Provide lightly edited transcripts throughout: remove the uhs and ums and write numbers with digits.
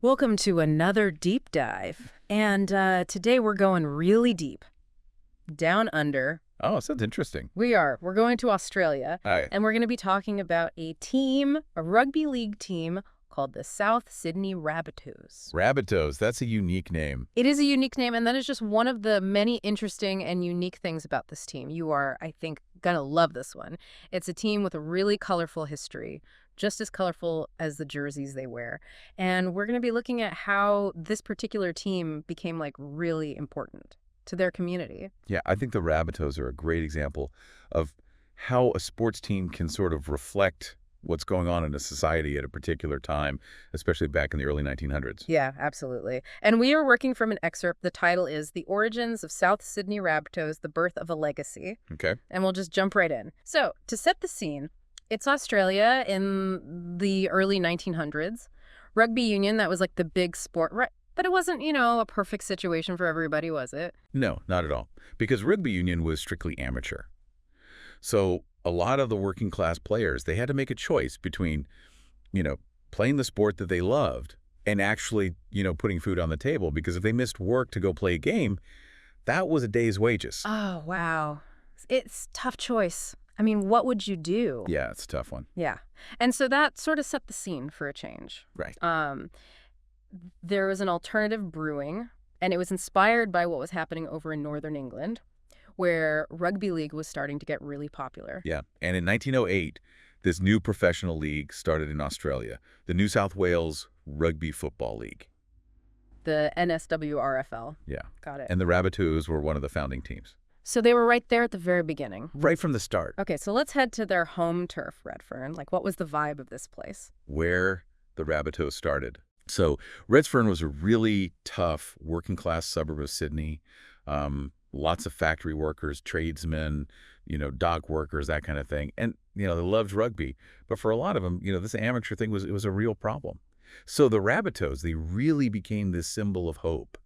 Welcome to another deep dive. And today we're going really deep, down under. Oh, sounds interesting. We're going to Australia, Hi. and we're going to be talking about a team, a rugby league team called the South Sydney Rabbitohs. Rabbitohs, that's a unique name. It is a unique name, and that is just one of the many interesting and unique things about this team. You are, I think, going to love this one. It's a team with a really colorful history, just as colorful as the jerseys they wear. And we're going to be looking at how this particular team became, like, really important to their community. Yeah, I think the Rabbitohs are a great example of how a sports team can sort of reflect what's going on in a society at a particular time, especially back in the early 1900s. Yeah, absolutely. And we are working from an excerpt. The title is The Origins of South Sydney Rabbitohs, The Birth of a Legacy. Okay. And we'll just jump right in. So, to set the scene, it's Australia in the early 1900s. Rugby union, that was like the big sport, right? But it wasn't, a perfect situation for everybody, was it? No, not at all. Because rugby union was strictly amateur. So a lot of the working class players, they had to make a choice between, playing the sport that they loved and actually, putting food on the table. Because if they missed work to go play a game, that was a day's wages. Oh, wow. It's a tough choice. I mean, what would you do? Yeah, it's a tough one. Yeah. And so that sort of set the scene for a change. Right. There was an alternative brewing, and it was inspired by what was happening over in Northern England, where Rugby League was starting to get really popular. Yeah, and in 1908, this new professional league started in Australia, the New South Wales Rugby Football League. The NSWRFL. Yeah. Got it. And the Rabbitohs were one of the founding teams. So they were right there at the very beginning. Right from the start. Okay, so let's head to their home turf, Redfern. Like, what was the vibe of this place? Where the Rabbitohs started. So Redfern was a really tough working-class suburb of Sydney. Lots of factory workers, tradesmen, dock workers, that kind of thing. And, they loved rugby. But for a lot of them, this amateur thing was a real problem. So the Rabbitohs, they really became this symbol of hope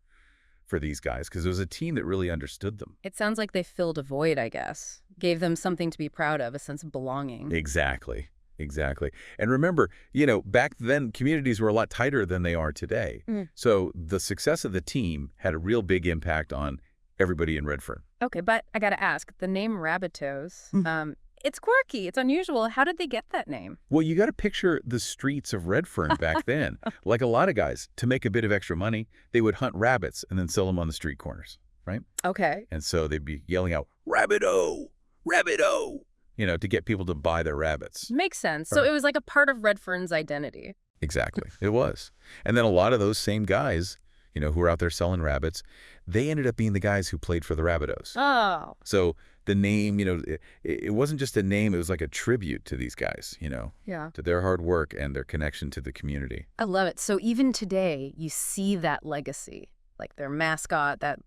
for these guys because it was a team that really understood them. It sounds like they filled a void, I guess. Gave them something to be proud of, a sense of belonging. Exactly. Exactly. And remember, back then, communities were a lot tighter than they are today. So the success of the team had a real big impact on everybody in Redfern. Okay, but I got to ask, the name Rabbitohs, it's quirky. It's unusual. How did they get that name? Well, you got to picture the streets of Redfern back then. Like a lot of guys, to make a bit of extra money, they would hunt rabbits and then sell them on the street corners, right? Okay. And so they'd be yelling out, "Rabbitoh! Rabbitoh!" To get people to buy their rabbits. Makes sense. So it was like a part of Redfern's identity. Exactly. It was. And then a lot of those same guys, who were out there selling rabbits, they ended up being the guys who played for the Rabbitohs. Oh. So the name, it wasn't just a name. It was like a tribute to these guys, Yeah. to their hard work and their connection to the community. I love it. So even today, you see that legacy, like their mascot, that,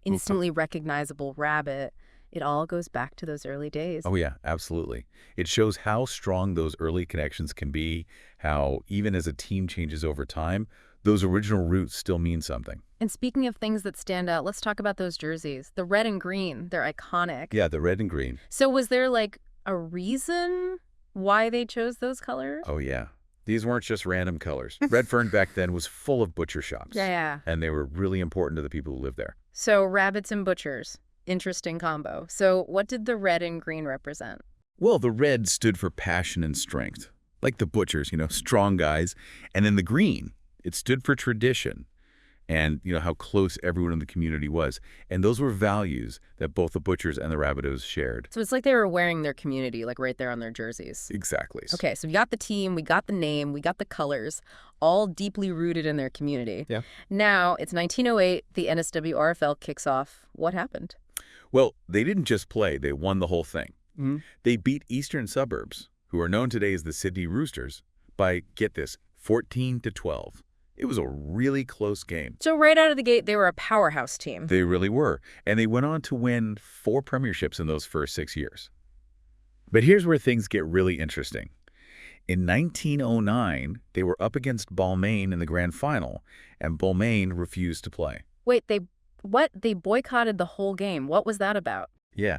instantly recognizable rabbit. It all goes back to those early days. Oh, yeah, absolutely. It shows how strong those early connections can be, how even as a team changes over time, those original roots still mean something. And speaking of things that stand out, let's talk about those jerseys. The red and green, they're iconic. Yeah, the red and green. So was there like a reason why they chose those colors? Oh, yeah. These weren't just random colors. Redfern back then was full of butcher shops. Yeah. And they were really important to the people who lived there. So rabbits and butchers. Interesting combo. So what did the red and green represent? Well, the red stood for passion and strength, like the butchers, strong guys. And then the green, it stood for tradition and, how close everyone in the community was. And those were values that both the butchers and the Rabbitohs shared. So it's like they were wearing their community, like right there on their jerseys. Exactly. Okay, so we got the team, we got the name, we got the colors, all deeply rooted in their community. Yeah. Now, it's 1908, the NSWRFL kicks off. What happened? Well, they didn't just play, they won the whole thing. They beat Eastern Suburbs, who are known today as the Sydney Roosters, by, get this, 14-12. It was a really close game. So right out of the gate, they were a powerhouse team. They really were. And they went on to win 4 premierships in those first 6 years. But here's where things get really interesting. In 1909, they were up against Balmain in the grand final, and Balmain refused to play. Wait, They boycotted the whole game. What was that about? Yeah.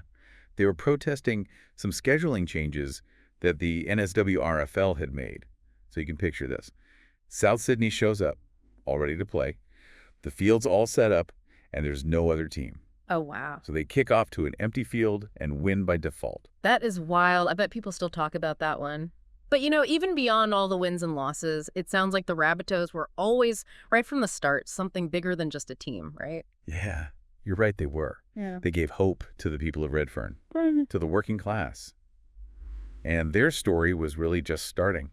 They were protesting some scheduling changes that the NSWRFL had made. So you can picture this. South Sydney shows up, all ready to play. The field's all set up, and there's no other team. Oh, wow. So they kick off to an empty field and win by default. That is wild. I bet people still talk about that one. But, even beyond all the wins and losses, it sounds like the Rabbitohs were always, right from the start, something bigger than just a team, right? Yeah, you're right, they were. Yeah. They gave hope to the people of Redfern, Right. to the working class. And their story was really just starting.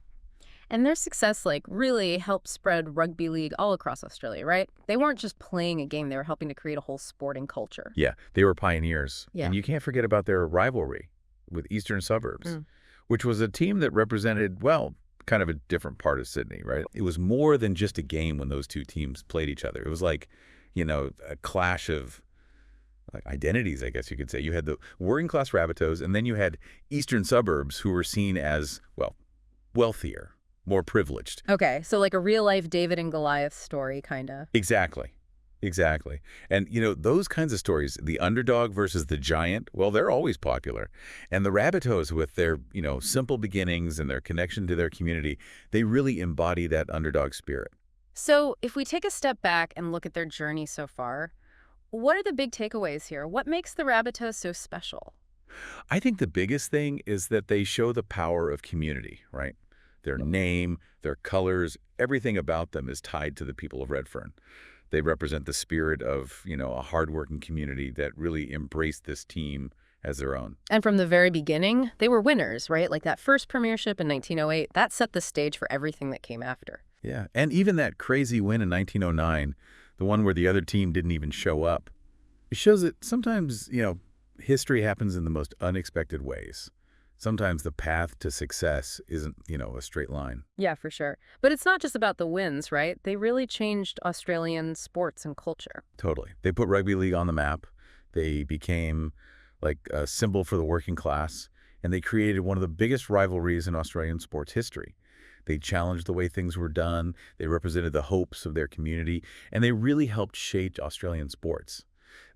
And their success, really helped spread rugby league all across Australia, right? They weren't just playing a game. They were helping to create a whole sporting culture. Yeah, they were pioneers. Yeah. And you can't forget about their rivalry with Eastern Suburbs, which was a team that represented, well, kind of a different part of Sydney, right? It was more than just a game when those two teams played each other. It was like, a clash of identities, I guess you could say. You had the working class Rabbitohs, and then you had Eastern Suburbs who were seen as, well, wealthier, more privileged. Okay, so like a real-life David and Goliath story, kind of. Exactly. Exactly. And, those kinds of stories, the underdog versus the giant, well, they're always popular. And the Rabbitohs, with their, simple beginnings and their connection to their community, they really embody that underdog spirit. So if we take a step back and look at their journey so far, what are the big takeaways here? What makes the Rabbitohs so special? I think the biggest thing is that they show the power of community, right? Their name, their colors, everything about them is tied to the people of Redfern. They represent the spirit of, a hardworking community that really embraced this team as their own. And from the very beginning, they were winners, right? Like that first premiership in 1908, that set the stage for everything that came after. Yeah, and even that crazy win in 1909, the one where the other team didn't even show up, it shows that sometimes, history happens in the most unexpected ways. Sometimes the path to success isn't, a straight line. Yeah, for sure. But it's not just about the wins, right? They really changed Australian sports and culture. Totally. They put rugby league on the map. They became like a symbol for the working class, and they created one of the biggest rivalries in Australian sports history. They challenged the way things were done. They represented the hopes of their community, and they really helped shape Australian sports.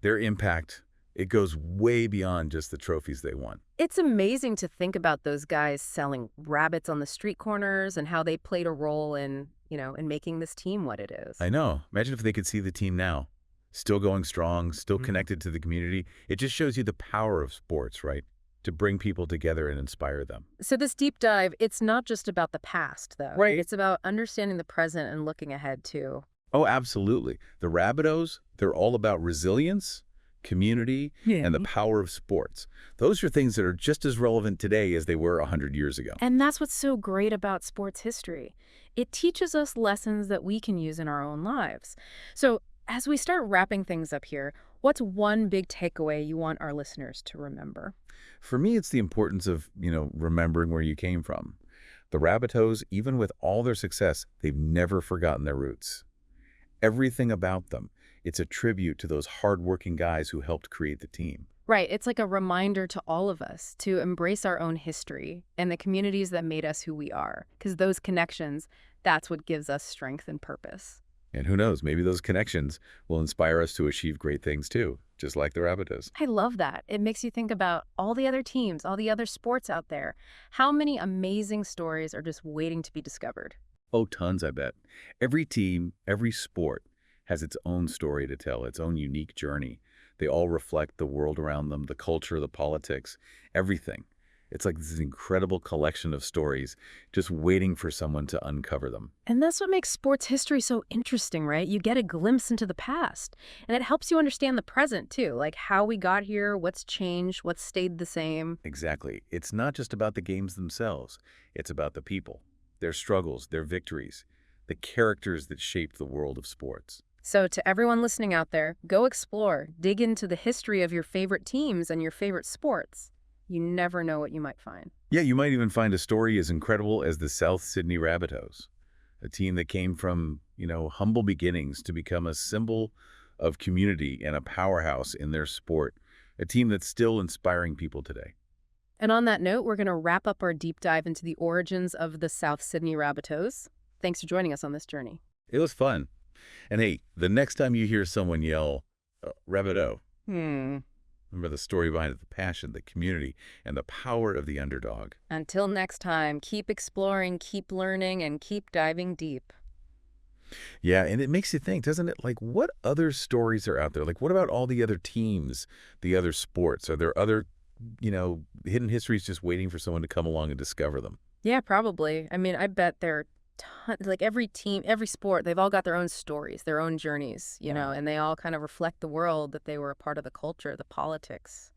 Their impact, it goes way beyond just the trophies they won. It's amazing to think about those guys selling rabbits on the street corners and how they played a role in, in making this team what it is. I know. Imagine if they could see the team now, still going strong, still connected to the community. It just shows you the power of sports, right? To bring people together and inspire them. So this deep dive, it's not just about the past, though. Right. It's about understanding the present and looking ahead, too. Oh, absolutely. The Rabbitohs, they're all about resilience, community, and the power of sports. Those are things that are just as relevant today as they were 100 years ago. And that's what's so great about sports history. It teaches us lessons that we can use in our own lives. So as we start wrapping things up here, what's one big takeaway you want our listeners to remember? For me, it's the importance of, remembering where you came from. The Rabbitohs, even with all their success, they've never forgotten their roots. Everything about them, it's a tribute to those hardworking guys who helped create the team. Right. It's like a reminder to all of us to embrace our own history and the communities that made us who we are. Because those connections, that's what gives us strength and purpose. And who knows, maybe those connections will inspire us to achieve great things too, just like the Rabbitohs. I love that. It makes you think about all the other teams, all the other sports out there. How many amazing stories are just waiting to be discovered? Oh, tons, I bet. Every team, every sport has its own story to tell, its own unique journey. They all reflect the world around them, the culture, the politics, everything. It's like this incredible collection of stories just waiting for someone to uncover them. And that's what makes sports history so interesting, right? You get a glimpse into the past, and it helps you understand the present, too, like how we got here, what's changed, what's stayed the same. Exactly. It's not just about the games themselves. It's about the people, their struggles, their victories, the characters that shaped the world of sports. So to everyone listening out there, go explore, dig into the history of your favorite teams and your favorite sports. You never know what you might find. Yeah, you might even find a story as incredible as the South Sydney Rabbitohs, a team that came from, humble beginnings to become a symbol of community and a powerhouse in their sport, a team that's still inspiring people today. And on that note, we're going to wrap up our deep dive into the origins of the South Sydney Rabbitohs. Thanks for joining us on this journey. It was fun. And hey, the next time you hear someone yell, Rabbitoh, remember the story behind it, the passion, the community, and the power of the underdog. Until next time, keep exploring, keep learning, and keep diving deep. Yeah, and it makes you think, doesn't it? Like, what other stories are out there? Like, what about all the other teams, the other sports? Are there other, hidden histories just waiting for someone to come along and discover them? Yeah, probably. I mean, I bet there are like every team, every sport, they've all got their own stories, their own journeys, Yeah. and they all kind of reflect the world that they were a part of, the culture, the politics,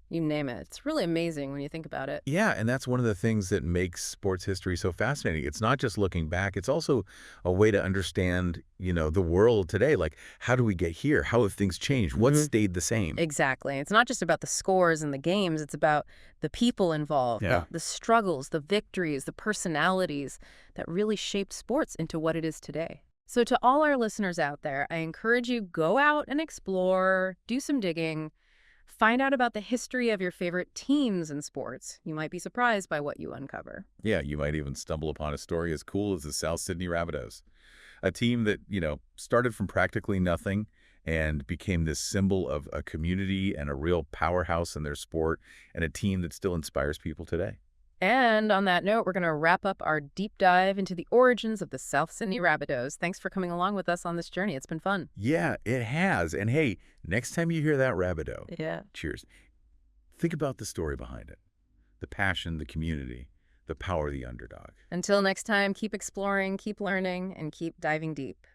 you name it. It's really amazing when you think about it. Yeah, and that's one of the things that makes sports history so fascinating. It's not just looking back, it's also a way to understand, the world today. Like, how do we get here? How have things changed? What stayed the same? Exactly. It's not just about the scores and the games. It's about the people involved, Yeah. the struggles, the victories, the personalities that really shaped sports into what it is today. So to all our listeners out there, I encourage you, go out and explore, do some digging, find out about the history of your favorite teams in sports. You might be surprised by what you uncover. Yeah, you might even stumble upon a story as cool as the South Sydney Rabbitohs, a team that, started from practically nothing and became this symbol of a community and a real powerhouse in their sport, and a team that still inspires people today. And on that note, we're going to wrap up our deep dive into the origins of the South Sydney Rabbitohs. Thanks for coming along with us on this journey. It's been fun. Yeah, it has. And hey, next time you hear that Rabbitoh, Yeah. cheers, think about the story behind it, the passion, the community, the power of the underdog. Until next time, keep exploring, keep learning, and keep diving deep.